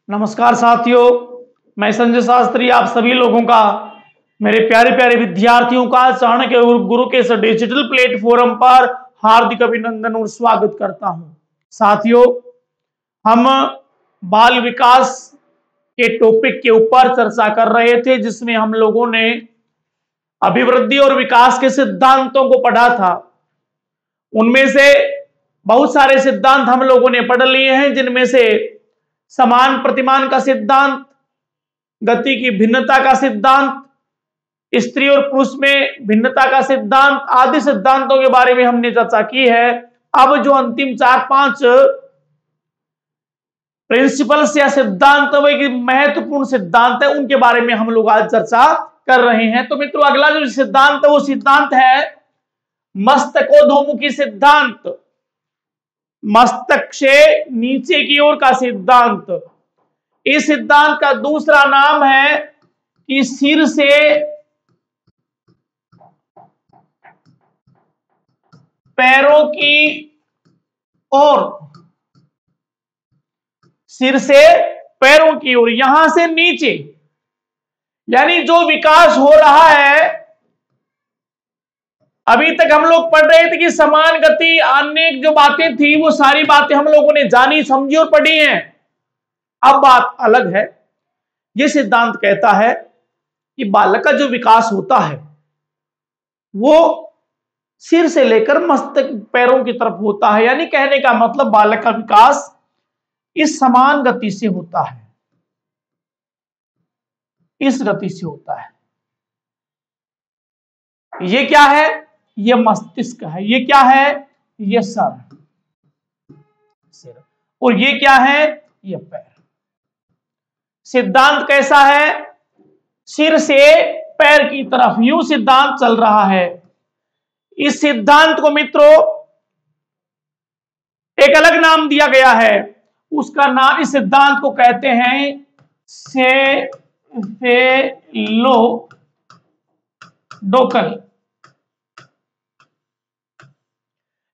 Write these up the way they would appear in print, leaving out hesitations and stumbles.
नमस्कार साथियों, मैं संजय शास्त्री आप सभी लोगों का, मेरे प्यारे प्यारे विद्यार्थियों का चाणक्य गुरु के इस डिजिटल प्लेटफॉर्म पर हार्दिक अभिनंदन और स्वागत करता हूं। साथियों, हम बाल विकास के टॉपिक के ऊपर चर्चा कर रहे थे, जिसमें हम लोगों ने अभिवृद्धि और विकास के सिद्धांतों को पढ़ा था। उनमें से बहुत सारे सिद्धांत हम लोगों ने पढ़ लिए हैं, जिनमें से समान प्रतिमान का सिद्धांत, गति की भिन्नता का सिद्धांत, स्त्री और पुरुष में भिन्नता का सिद्धांत आदि सिद्धांतों के बारे में हमने चर्चा की है। अब जो अंतिम 4-5 प्रिंसिपल्स या सिद्धांत महत्वपूर्ण सिद्धांत है, उनके बारे में हम लोग आज चर्चा कर रहे हैं। तो मित्रों, अगला जो सिद्धांत है वो सिद्धांत है मस्तकोद्मुखी सिद्धांत, मस्तक से नीचे की ओर का सिद्धांत। इस सिद्धांत का दूसरा नाम है कि सिर से पैरों की ओर, सिर से पैरों की ओर, यहां से नीचे, यानी जो विकास हो रहा है। अभी तक हम लोग पढ़ रहे थे कि समान गति, अन्य जो बातें थी वो सारी बातें हम लोगों ने जानी, समझी और पढ़ी हैं। अब बात अलग है। यह सिद्धांत कहता है कि बालक का जो विकास होता है वो सिर से लेकर मस्तक पैरों की तरफ होता है। यानी कहने का मतलब बालक का विकास इस समान गति से होता है, इस गति से होता है। ये क्या है? ये मस्तिष्क है। ये क्या है? ये सिर। और ये क्या है? ये पैर। सिद्धांत कैसा है? सिर से पैर की तरफ यूं सिद्धांत चल रहा है। इस सिद्धांत को मित्रों एक अलग नाम दिया गया है। उसका नाम, इस सिद्धांत को कहते हैं सेफेलोडोकल।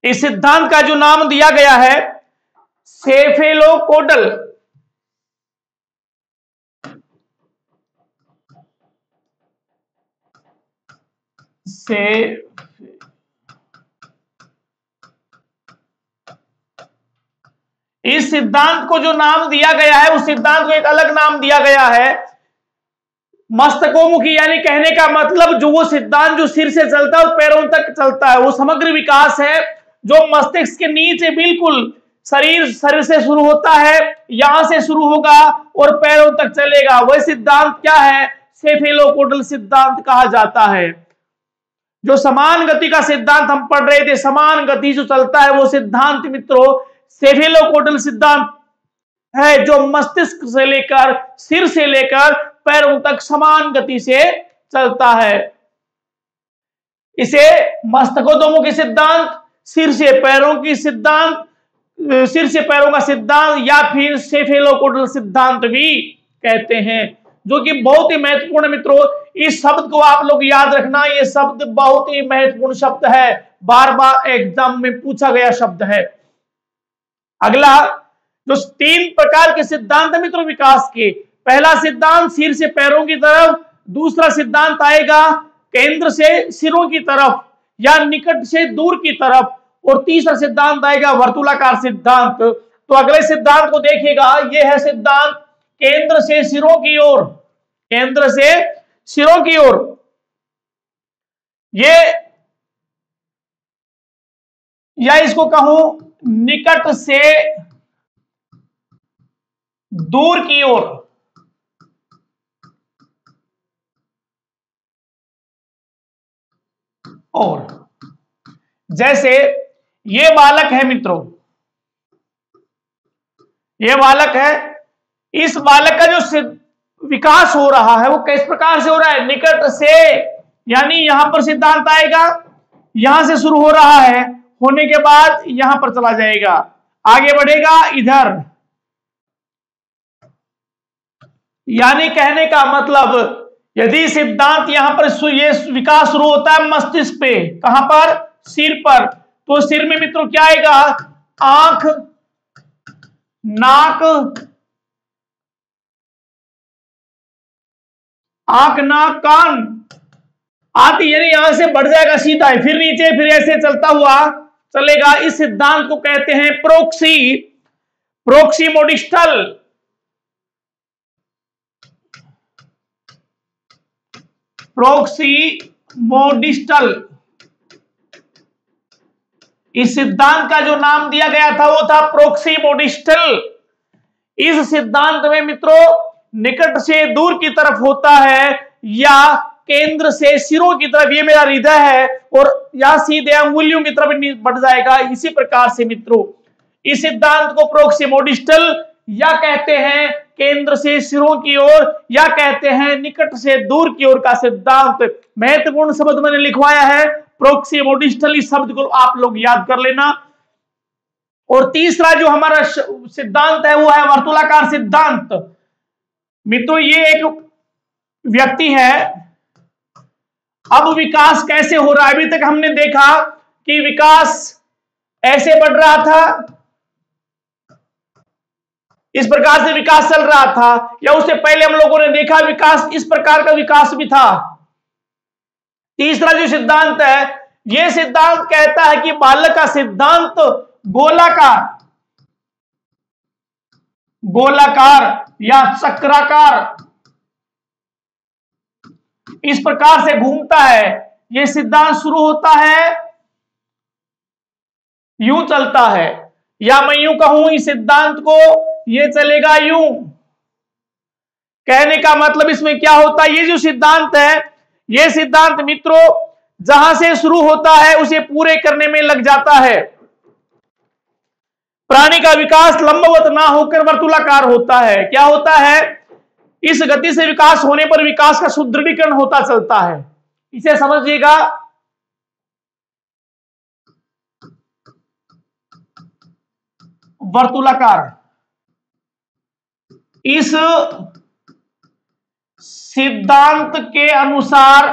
इस सिद्धांत का जो नाम दिया गया है सेफेलोकोडल। इस सिद्धांत को जो नाम दिया गया है, उस सिद्धांत को एक अलग नाम दिया गया है मस्तकोन्मुखी। यानी कहने का मतलब जो वो सिद्धांत जो सिर से चलता है और पैरों तक चलता है, वो समग्र विकास है जो मस्तिष्क के नीचे बिल्कुल शरीर से शुरू होता है, यहां से शुरू होगा और पैरों तक चलेगा। वह सिद्धांत क्या है? सेफेलोकोडल सिद्धांत कहा जाता है। जो समान गति का सिद्धांत हम पढ़ रहे थे, समान गति जो चलता है, वो सिद्धांत मित्रों सेफेलोकोडल सिद्धांत है, जो मस्तिष्क से लेकर, सिर से लेकर पैरों तक समान गति से चलता है। इसे मस्तकोद्मुखी सिद्धांत, सिर से पैरों की सिद्धांत, सिर से पैरों का सिद्धांत या फिर सेफेलोकोडल सिद्धांत भी कहते हैं, जो कि बहुत ही महत्वपूर्ण मित्रों। इस शब्द को आप लोग याद रखना, यह शब्द बहुत ही महत्वपूर्ण शब्द है, बार बार एग्जाम में पूछा गया शब्द है। अगला जो 3 प्रकार के सिद्धांत है मित्रों विकास के, पहला सिद्धांत सिर से पैरों की तरफ, दूसरा सिद्धांत आएगा केंद्र से सिरों की तरफ या निकट से दूर की तरफ, और तीसरा सिद्धांत आएगा वर्तुलाकार सिद्धांत। तो अगले सिद्धांत को देखिएगा, यह है सिद्धांत केंद्र से सिरों की ओर, केंद्र से सिरों की ओर। ये, या इसको कहूं निकट से दूर की ओर। और जैसे ये बालक है मित्रों, ये बालक है, इस बालक का जो विकास हो रहा है वो किस प्रकार से हो रहा है? निकट से, यानी यहां पर सिद्धांत आएगा, यहां से शुरू हो रहा है, होने के बाद यहां पर चला जाएगा, आगे बढ़ेगा इधर। यानी कहने का मतलब यदि सिद्धांत यहां पर ये विकास शुरू होता है मस्तिष्क पे, कहां पर? सिर पर, तो सिर में मित्रों क्या आएगा? आंख, नाक, आंख नाक कान आदि, यानी यहां से बढ़ जाएगा सीधा है, फिर नीचे, फिर ऐसे चलता हुआ चलेगा। इस सिद्धांत को कहते हैं प्रोक्सीमोडिस्टल। प्रोक्सीमोडिस्टल इस सिद्धांत का जो नाम दिया गया था वो था प्रोक्सीमोडिस्टल। इस सिद्धांत में मित्रों निकट से दूर की तरफ होता है या केंद्र से सिरों की तरफ, ये मेरा हृदय है, और या सीधे अंगुलियों की तरफ बढ़ जाएगा। इसी प्रकार से मित्रों इस सिद्धांत को प्रोक्सीमोडिस्टल या कहते हैं केंद्र से सिरों की ओर, या कहते हैं निकट से दूर की ओर का सिद्धांत। महत्वपूर्ण शब्द मैंने लिखवाया है प्रोक्सीमोडिस्टल, इस शब्द को आप लोग याद कर लेना। और तीसरा जो हमारा सिद्धांत है वो है वर्तुलाकार सिद्धांत। मित्रों ये एक व्यक्ति है, अब विकास कैसे हो रहा है? अभी तक हमने देखा कि विकास ऐसे बढ़ रहा था, इस प्रकार से विकास चल रहा था, या उससे पहले हम लोगों ने देखा विकास इस प्रकार का विकास भी था। तीसरा जो सिद्धांत है, यह सिद्धांत कहता है कि बालक का सिद्धांत गोलाकार या चक्राकार इस प्रकार से घूमता है। यह सिद्धांत शुरू होता है, यूं चलता है, या मैं यूं कहूं इस सिद्धांत को, यह चलेगा यूं। कहने का मतलब इसमें क्या होता है, ये जो सिद्धांत है, यह सिद्धांत मित्रों जहां से शुरू होता है उसे पूरे करने में लग जाता है। प्राणी का विकास लंबवत ना होकर वर्तुलाकार होता है। क्या होता है? इस गति से विकास होने पर विकास का सुदृढ़ीकरण होता चलता है। इसे समझिएगा। वर्तुलाकार, इस सिद्धांत के अनुसार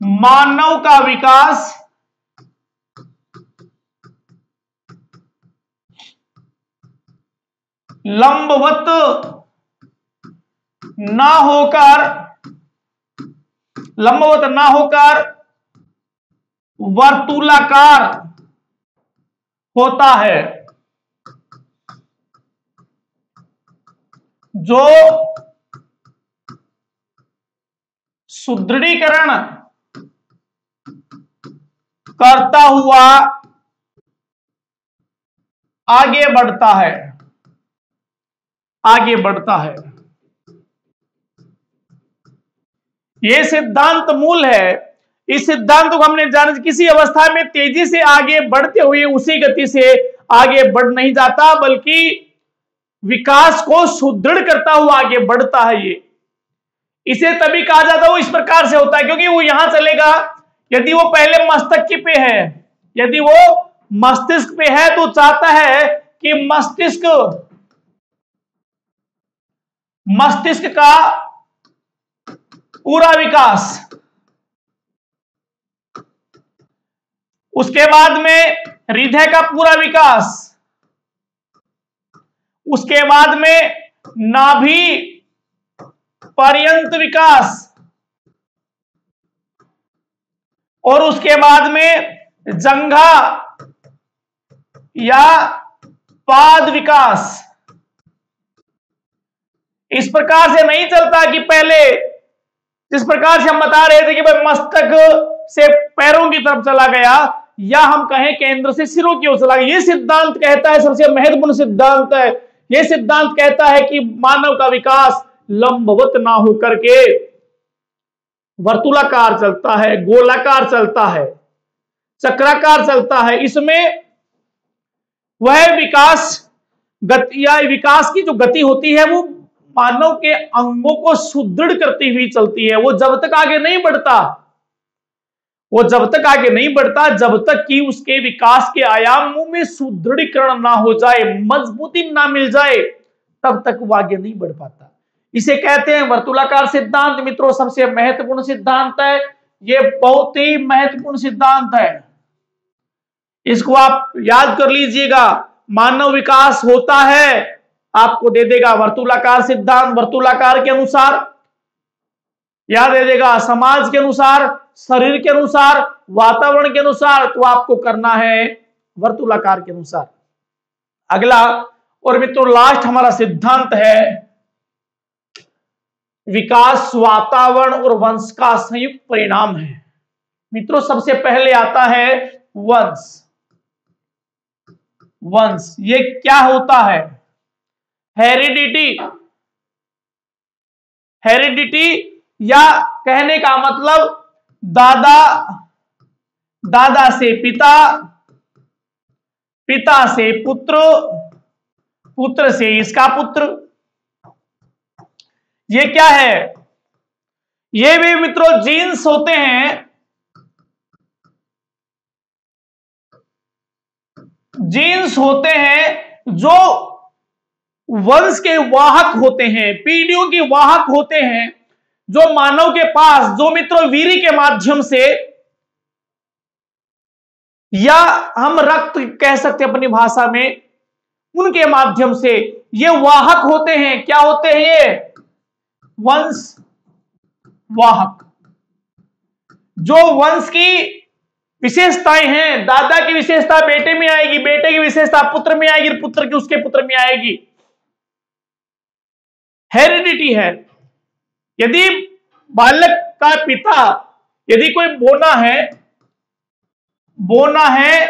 मानव का विकास लंबवत ना होकर वर्तुलाकार होता है। जो सुदृढ़ीकरण करता हुआ आगे बढ़ता है। यह सिद्धांत मूल है। इस सिद्धांत को हमने जाना, किसी अवस्था में तेजी से आगे बढ़ते हुए उसी गति से आगे बढ़ नहीं जाता, बल्कि विकास को सुदृढ़ करता हुआ आगे बढ़ता है। ये इसे तभी कहा जाता है, वो इस प्रकार से होता है क्योंकि वो यहां चलेगा। यदि वो पहले मस्तिष्क पे है, यदि वो मस्तिष्क पे है तो चाहता है कि मस्तिष्क का पूरा विकास, उसके बाद में हृदय का पूरा विकास, उसके बाद में नाभि पर्यंत विकास, और उसके बाद में जंघा या पाद विकास। इस प्रकार से नहीं चलता कि पहले जिस प्रकार से हम बता रहे थे कि भाई मस्तक से पैरों की तरफ चला गया, या हम कहें केंद्र से सिरों की ओर चला गया। यह सिद्धांत कहता है, सबसे महत्वपूर्ण सिद्धांत है, यह सिद्धांत कहता है कि मानव का विकास लंबवत ना होकर के वर्तुलाकार चलता है, गोलाकार चलता है, चक्राकार चलता है। इसमें वह विकास की जो गति होती है वो मानव के अंगों को सुदृढ़ करती हुई चलती है। वो जब तक आगे नहीं बढ़ता जब तक कि उसके विकास के आयामों में सुदृढ़ीकरण ना हो जाए, मजबूती ना मिल जाए, तब तक वो आगे नहीं बढ़ पाता। इसे कहते हैं वर्तुलाकार सिद्धांत। मित्रों सबसे महत्वपूर्ण सिद्धांत है, ये बहुत ही महत्वपूर्ण सिद्धांत है, इसको आप याद कर लीजिएगा। मानव विकास होता है आपको दे देगा वर्तुलाकार सिद्धांत, वर्तुलाकार के अनुसार, या दे देगा समाज के अनुसार, शरीर के अनुसार, वातावरण के अनुसार, तो आपको करना है वर्तुलाकार के अनुसार। अगला और मित्रों लास्ट हमारा सिद्धांत है विकास वातावरण और वंश का संयुक्त परिणाम है। मित्रों सबसे पहले आता है वंश। वंश ये क्या होता है? हेरिडिटी। हेरिडिटी या कहने का मतलब दादा, दादा से पिता, पिता से पुत्र, पुत्र से इसका पुत्र। ये क्या है? ये भी मित्रों जीन्स होते हैं, जीन्स होते हैं जो वंश के वाहक होते हैं, पीढ़ियों के वाहक होते हैं, जो मानव के पास, जो मित्रों वीर्य के माध्यम से, या हम रक्त कह सकते हैं अपनी भाषा में, उनके माध्यम से ये वाहक होते हैं। क्या होते हैं ये? वंश वाहक। जो वंश की विशेषताएं हैं, दादा की विशेषता बेटे में आएगी, बेटे की विशेषता पुत्र में आएगी, पुत्र की उसके पुत्र में आएगी। हेरिडिटी है। यदि बालक का पिता, यदि कोई बोना है, बोना है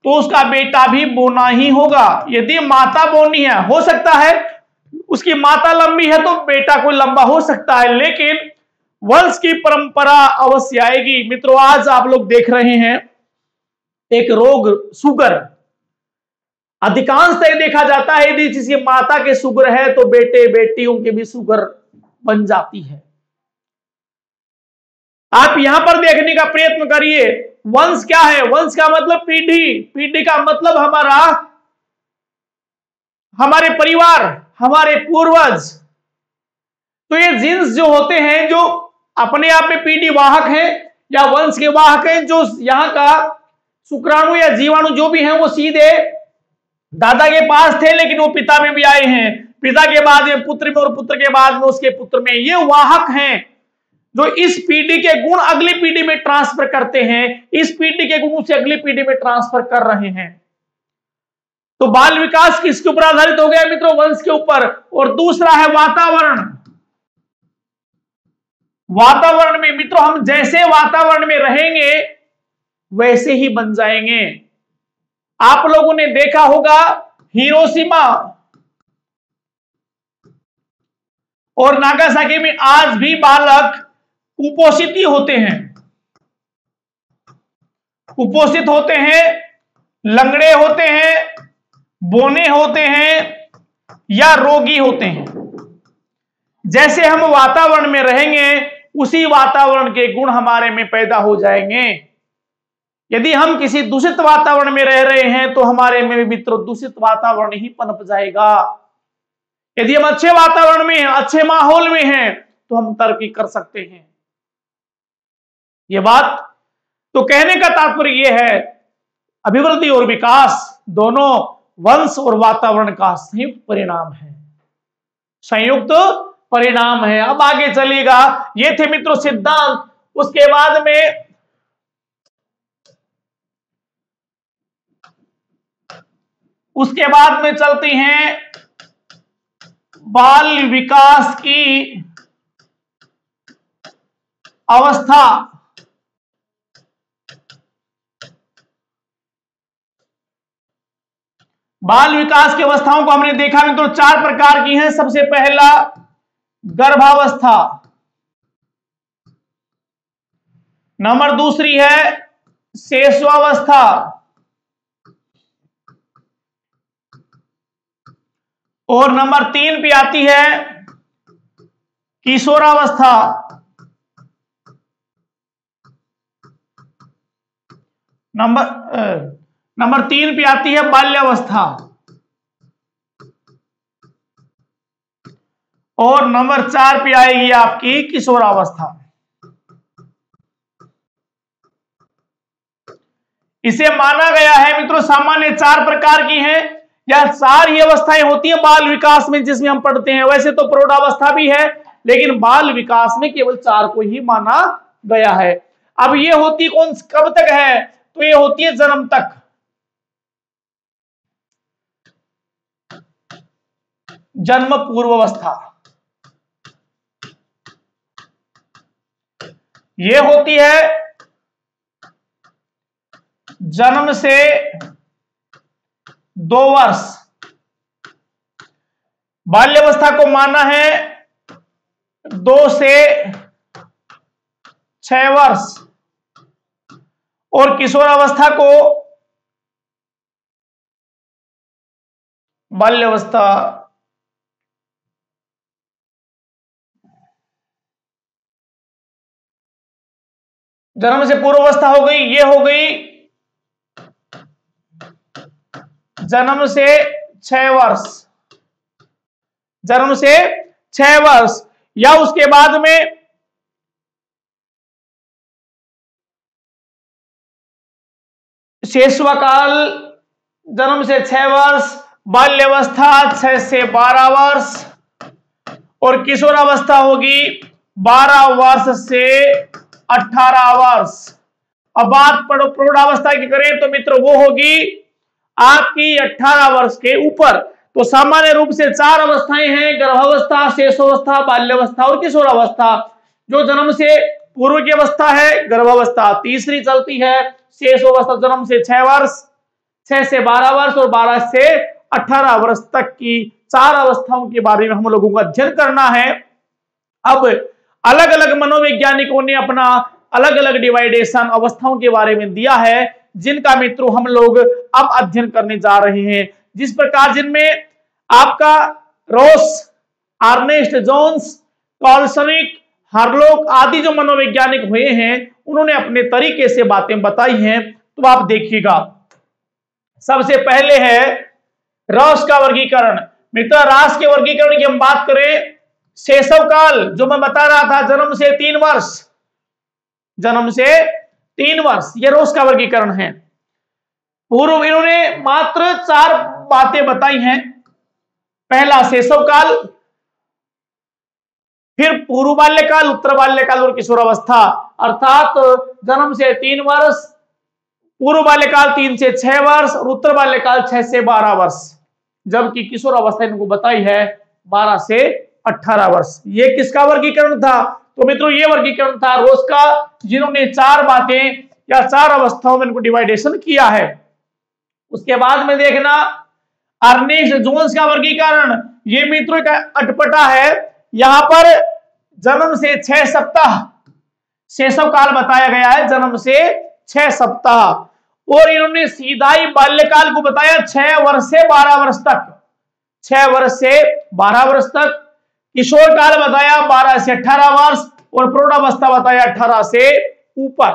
तो उसका बेटा भी बोना ही होगा। यदि माता बोनी है, हो सकता है उसकी माता लंबी है तो बेटा कोई लंबा हो सकता है, लेकिन वंश की परंपरा अवश्य आएगी। मित्रों आज आप लोग देख रहे हैं एक रोग शुगर, अधिकांशतः देखा जाता है यदि किसी माता के शुगर है तो बेटे बेटियों के भी शुगर बन जाती है। आप यहां पर देखने का प्रयत्न करिए। वंश क्या है? वंश का मतलब पीढ़ी, पीढ़ी का मतलब हमारा, हमारे परिवार, हमारे पूर्वज। तो ये जीन्स जो होते हैं, जो अपने आप में पीढ़ी वाहक हैं या वंश के वाहक हैं, जो यहाँ का शुक्राणु या जीवाणु जो भी हैं वो सीधे दादा के पास थे, लेकिन वो पिता में भी आए हैं, पिता के बाद में पुत्र में, और पुत्र के बाद में उसके पुत्र में। ये वाहक हैं जो इस पीढ़ी के गुण अगली पीढ़ी में ट्रांसफर करते हैं, इस पीढ़ी के गुण से अगली पीढ़ी में ट्रांसफर कर रहे हैं। तो बाल विकास किसके ऊपर आधारित हो गया मित्रों? वंश के ऊपर। और दूसरा है वातावरण। वातावरण में मित्रों हम जैसे वातावरण में रहेंगे वैसे ही बन जाएंगे। आप लोगों ने देखा होगा हिरोशिमा और नागासाकी में आज भी बालक कुपोषित ही होते हैं, कुपोषित होते हैं, लंगड़े होते हैं, बोने होते हैं या रोगी होते हैं। जैसे हम वातावरण में रहेंगे उसी वातावरण के गुण हमारे में पैदा हो जाएंगे। यदि हम किसी दूषित वातावरण में रह रहे हैं तो हमारे में भी मित्रों दूषित वातावरण ही पनप जाएगा। यदि हम अच्छे वातावरण में हैं, अच्छे माहौल में हैं, तो हम तरक्की कर सकते हैं। यह बात तो कहने का तात्पर्य यह है अभिवृद्धि और विकास दोनों वंश और वातावरण का संयुक्त परिणाम है, संयुक्त परिणाम है। अब आगे चलिएगा, ये थे मित्रों सिद्धांत। उसके बाद में चलती हैं बाल विकास की अवस्था। बाल विकास की अवस्थाओं को हमने देखा मित्रों 4 प्रकार की हैं। सबसे पहला गर्भावस्था, नंबर दूसरी है शैशवावस्था, और नंबर 3 पे आती है किशोरावस्था, नंबर 3 पे आती है बाल्यावस्था, और नंबर 4 पे आएगी आपकी किशोरावस्था। इसे माना गया है मित्रों सामान्य 4 प्रकार की हैं। या 4 ही अवस्थाएं होती है बाल विकास में जिसमें हम पढ़ते हैं। वैसे तो प्रौढ़ावस्था भी है, लेकिन बाल विकास में केवल 4 को ही माना गया है। अब ये होती कौन कब तक है, तो ये होती है जन्म तक। जन्म पूर्व अवस्था ये होती है जन्म से 2 वर्ष। बाल्यावस्था को माना है 2 से 6 वर्ष और किशोरावस्था को बाल्यावस्था जन्म से पूर्व अवस्था हो गई, ये हो गई जन्म से 6 वर्ष, जन्म से 6 वर्ष या उसके बाद में शेषवा काल जन्म से 6 वर्ष, बाल्यावस्था 6 से 12 वर्ष और किशोरावस्था होगी 12 वर्ष से 18 वर्ष। अब बात प्रौढ़ावस्था की करें तो मित्र वो होगी आपकी 18 वर्ष के ऊपर। तो सामान्य रूप से 4 अवस्थाएं हैं, गर्भावस्था, शेषावस्था, बाल्यावस्था और किशोरावस्था। जो जन्म से पूर्व की अवस्था है गर्भावस्था तीसरी चलती है, शेषावस्था जन्म से 6 वर्ष, 6 से 12 वर्ष और 12 से 18 वर्ष तक की 4 अवस्थाओं के बारे में हम लोगों को अध्ययन करना है। अब अलग अलग मनोवैज्ञानिकों ने अपना अलग अलग डिवाइडेशन अवस्थाओं के बारे में दिया है, जिनका मित्रों हम लोग अब अध्ययन करने जा रहे हैं। जिस प्रकार जिनमें आपका रॉस, अर्नेस्ट जोन्स, कार्लसनिक, हार्लोक आदि जो मनोवैज्ञानिक हुए हैं उन्होंने अपने तरीके से बातें बताई हैं। तो आप देखिएगा, सबसे पहले है रॉस का वर्गीकरण। मित्र रॉस के वर्गीकरण की हम बात करें, शैशव काल जो मैं बता रहा था जन्म से 3 वर्ष, जन्म से 3 वर्ष ये रॉस का वर्गीकरण है। पूर्व इन्होंने मात्र 4 बातें बताई हैं। पहला शैशव काल, फिर पूर्व बाल्यकाल, उत्तर बाल्यकाल और किशोरावस्था। अर्थात जन्म से 3 वर्ष, पूर्व बाल्यकाल 3 से 6 वर्ष और उत्तर बाल्यकाल 6 से 12 वर्ष, जबकि किशोरावस्था इनको बताई है 12 से 18 वर्ष। ये किसका वर्गीकरण था? तो मित्रों ये वर्गीकरण था रॉस का, जिन्होंने 4 बातें या 4 अवस्थाओं में इनको डिवाइडेशन किया है। उसके बाद में देखना अर्नेस्ट जोन्स का वर्गीकरण। ये मित्रों का अटपटा है, यहां पर जन्म से 6 सप्ताह शैशव काल बताया गया है, जन्म से 6 सप्ताह और इन्होंने सीधा ही बाल्यकाल को बताया 6 वर्ष से 12 वर्ष तक, 6 वर्ष से 12 वर्ष तक। किशोर काल बताया 12 से 18 वर्ष और प्रौढ़ावस्था बताया 18 से ऊपर।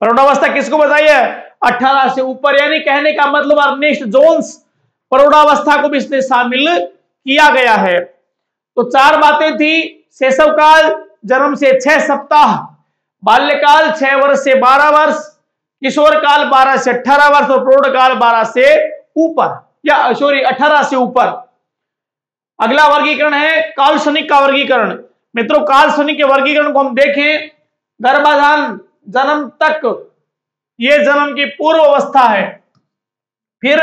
प्रौढ़ावस्था किसको बताई है? 18 से ऊपर, यानी कहने का मतलब अर्नेस्ट जोन्स प्रौढ़ावस्था को भी इसमें शामिल किया गया है। तो 4 बातें थी, शैशव काल जन्म से 6 सप्ताह, बाल्यकाल 6 वर्ष से 12 वर्ष, किशोर काल 12 से 18 वर्ष और प्रौढ़ काल 12 से ऊपर या 18 से ऊपर। अगला वर्गीकरण है कार्लसनिक का वर्गीकरण। मित्रों कार्लसनिक के वर्गीकरण को हम देखें, गर्भाधान जन्म तक ये जन्म की पूर्व अवस्था है। फिर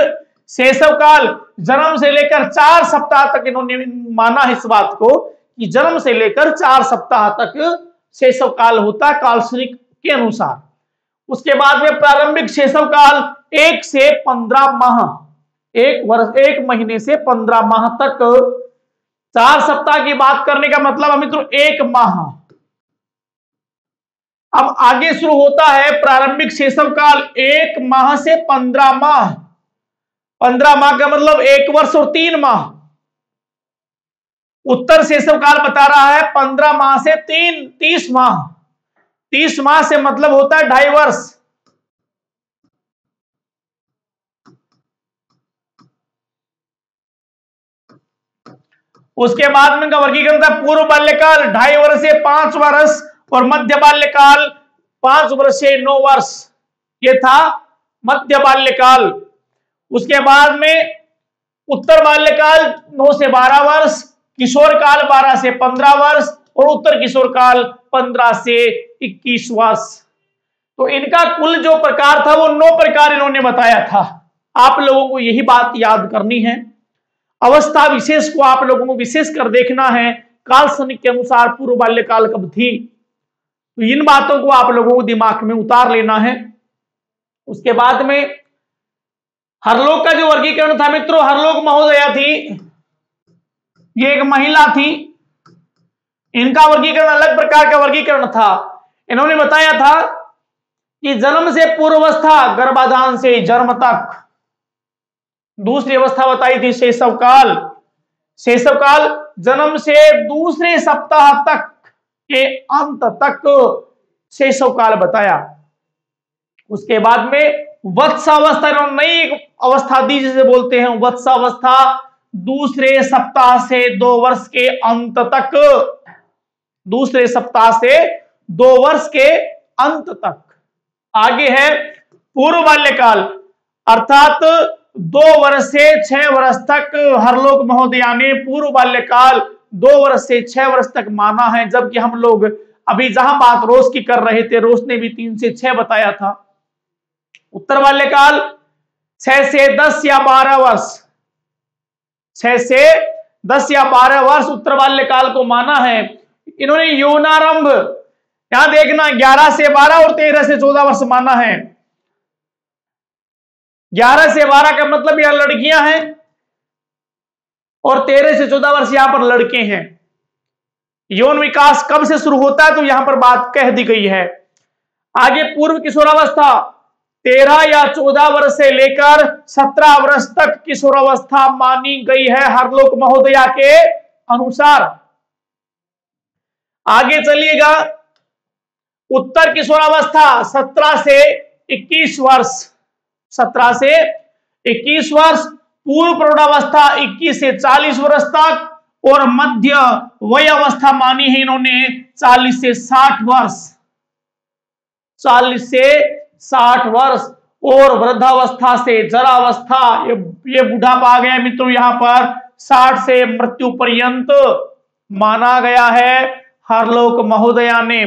शैशव काल जन्म से लेकर 4 सप्ताह तक इन्होंने माना इस बात को कि जन्म से लेकर 4 सप्ताह तक शैशव काल होता है कार्लसनिक के अनुसार। उसके बाद में प्रारंभिक शैशव काल 1 से 15 माह, 1 महीने से 15 माह तक। 4 सप्ताह की बात करने का मतलब मित्रों 1 माह। अब आगे शुरू होता है प्रारंभिक शैशव काल 1 माह से 15 माह। 15 माह का मतलब 1 वर्ष और 3 माह। उत्तर शैशव काल बता रहा है 15 माह से 30 माह। 30 माह से मतलब होता है 2.5 वर्ष। उसके बाद में का वर्गीकरण था पूर्व बाल्यकाल 2.5 वर्ष से 5 वर्ष और मध्य बाल्यकाल 5 वर्ष से 9 वर्ष। ये था मध्य बाल्यकाल। उसके बाद में उत्तर बाल्यकाल 9 से 12 वर्ष, किशोर काल 12 से 15 वर्ष और उत्तर किशोर काल 15 से 21 वर्ष। तो इनका कुल जो प्रकार था वो 9 प्रकार इन्होंने बताया था। आप लोगों को यही बात याद करनी है। अवस्था विशेष को आप लोगों को विशेष कर देखना है, काल सनिक के अनुसार पूर्व बाल्यकाल कब थी। तो इन बातों को आप लोगों को दिमाग में उतार लेना है। उसके बाद में हरलोक का जो वर्गीकरण था मित्रों, हरलोक महोदया थी, ये एक महिला थी, इनका वर्गीकरण अलग प्रकार का वर्गीकरण था। इन्होंने बताया था कि जन्म से पूर्वावस्था, गर्भाधान से जन्म तक। दूसरी अवस्था बताई थी शैशव काल। शैशव काल जन्म से दूसरे सप्ताह तक के अंत तक शैशव काल बताया। उसके बाद में वत्सावस्था, नई अवस्था दी जिसे बोलते हैं वत्सावस्था, दूसरे सप्ताह से 2 वर्ष के अंत तक। दूसरे सप्ताह से 2 वर्ष के अंत तक। आगे है पूर्व बाल्यकाल, अर्थात 2 वर्ष से 6 वर्ष तक हरलोक महोदया ने पूर्व बाल्यकाल 2 वर्ष से 6 वर्ष तक माना है। जबकि हम लोग अभी जहां बात रोज की कर रहे थे, रोज ने भी 3 से 6 बताया था। उत्तर बाल्यकाल 6 से 10 या 12 वर्ष, 6 से 10 या 12 वर्ष उत्तर बाल्यकाल को माना है। इन्होंने यौनारंभ, यहां देखना 11 से 12 और 13 से 14 वर्ष माना है। 11 से 12 का मतलब यह लड़कियां हैं और 13 से 14 वर्ष यहां पर लड़के हैं। यौन विकास कब से शुरू होता है तो यहां पर बात कह दी गई है। आगे पूर्व किशोरावस्था 13 या 14 वर्ष से लेकर 17 वर्ष तक किशोरावस्था मानी गई है हरलोक महोदया के अनुसार। आगे चलिएगा, उत्तर किशोरावस्था 17 से 21 वर्ष, 17 से 21 वर्ष, पूर्व प्रौढ़ावस्था 21 से 40 वर्ष तक और मध्य वय अवस्था मानी है इन्होंने 40 से 60 वर्ष, 40 से 60 वर्ष और वृद्धावस्था से जरावस्था, ये बुढ़ापा आ गया मित्रों यहां पर 60 से मृत्यु पर्यंत माना गया है हरलोक महोदया ने।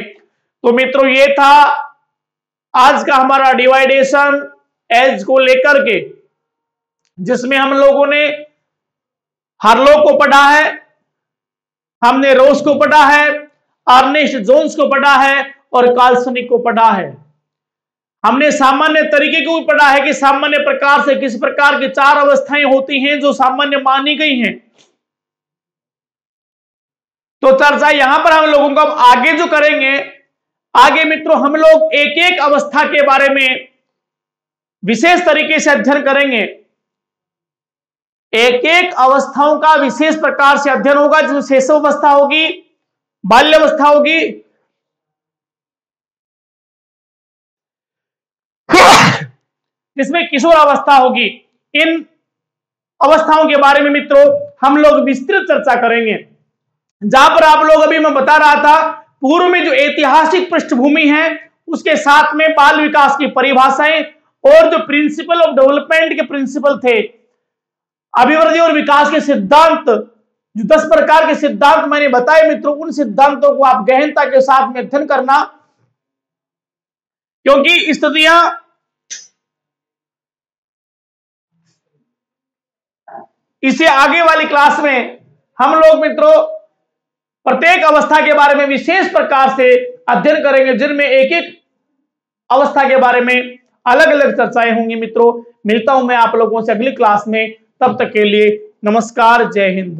तो मित्रों ये था आज का हमारा डिवाइडेशन एज को लेकर के, जिसमें हम लोगों ने हरलोक को पढ़ा है, हमने रोज को पढ़ा है, अर्नेस्ट जोन्स को पढ़ा है और काल्सनिक को पढ़ा है। हमने सामान्य तरीके को भी पढ़ा है कि सामान्य प्रकार से किस प्रकार की 4 अवस्थाएं होती हैं जो सामान्य मानी गई हैं। तो चर्चा यहां पर हम लोगों को अब आगे जो करेंगे, आगे मित्रों हम लोग एक एक अवस्था के बारे में विशेष तरीके से अध्ययन करेंगे। एक एक अवस्थाओं का विशेष प्रकार से अध्ययन होगा, जिसमें शैशव अवस्था होगी, बाल्यावस्था होगी, जिसमें किशोर अवस्था होगी। इन अवस्थाओं के बारे में मित्रों हम लोग विस्तृत चर्चा करेंगे। जहां पर आप लोग अभी मैं बता रहा था पूर्व में जो ऐतिहासिक पृष्ठभूमि है उसके साथ में बाल विकास की परिभाषाएं और जो प्रिंसिपल ऑफ डेवलपमेंट के प्रिंसिपल थे, अभिवृद्धि और विकास के सिद्धांत, जो 10 प्रकार के सिद्धांत मैंने बताए मित्रों, उन सिद्धांतों को आप गहनता के साथ में अध्ययन करना, क्योंकि स्थितियां इसे आगे वाली क्लास में हम लोग मित्रों प्रत्येक अवस्था के बारे में विशेष प्रकार से अध्ययन करेंगे, जिनमें एक एक अवस्था के बारे में अलग अलग चर्चाएं होंगी। मित्रों मिलता हूं मैं आप लोगों से अगली क्लास में, तब तक के लिए नमस्कार, जय हिंद।